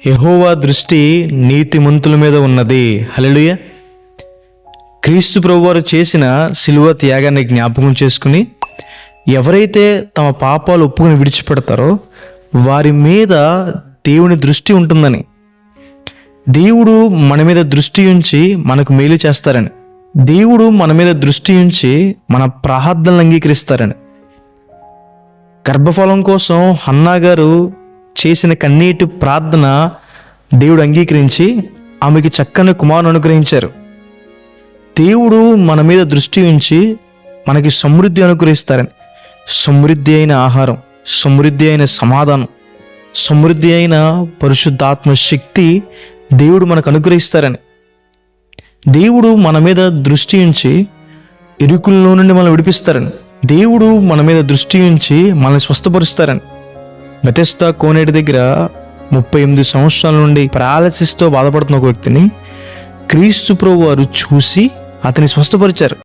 యెహోవా దృష్టి నీతిమంతుల మీద ఉన్నది. హల్లెలూయా. క్రీస్తు ప్రభువారు చేసిన శిలువ త్యాగాన్ని జ్ఞాపకం చేసుకుని ఎవరైతే తమ పాపాలు ఒప్పుకొని విడిచిపెడతారో వారి మీద దేవుని దృష్టి ఉంటుందని, దేవుడు మన మీద దృష్టి ఉంచి మనకు మేలు చేస్తారని, దేవుడు మన మీద దృష్టి ఉంచి మన ప్రార్థనలు అంగీకరిస్తారని. గర్భఫలం కోసం హన్నా గారు చేసిన కన్నీటి ప్రార్థన దేవుడు అంగీకరించి ఆమెకి చక్కని కుమారుని అనుగ్రహించారు. దేవుడు మన మీద దృష్టి ఉంచి మనకి సమృద్ధి అనుగ్రహిస్తారని. సమృద్ధి అయిన ఆహారం, సమృద్ధి అయిన సమాధానం, సమృద్ధి అయిన పరిశుద్ధాత్మ శక్తి దేవుడు మనకు అనుగ్రహిస్తారని. దేవుడు మన మీద దృష్టి ఉంచి ఇరుకుల్లో నుండి మనల్ని విడిపిస్తారని. దేవుడు మన మీద దృష్టి ఉంచి మనల్ని స్వస్థపరుస్తారని. బెతెస్దా కోనేటి దగ్గర 38 సంవత్సరాల నుండి పారాలిసిస్తో బాధపడుతున్న ఒక వ్యక్తిని క్రీస్తు ప్రభువారు చూసి అతన్ని స్వస్థపరిచారు.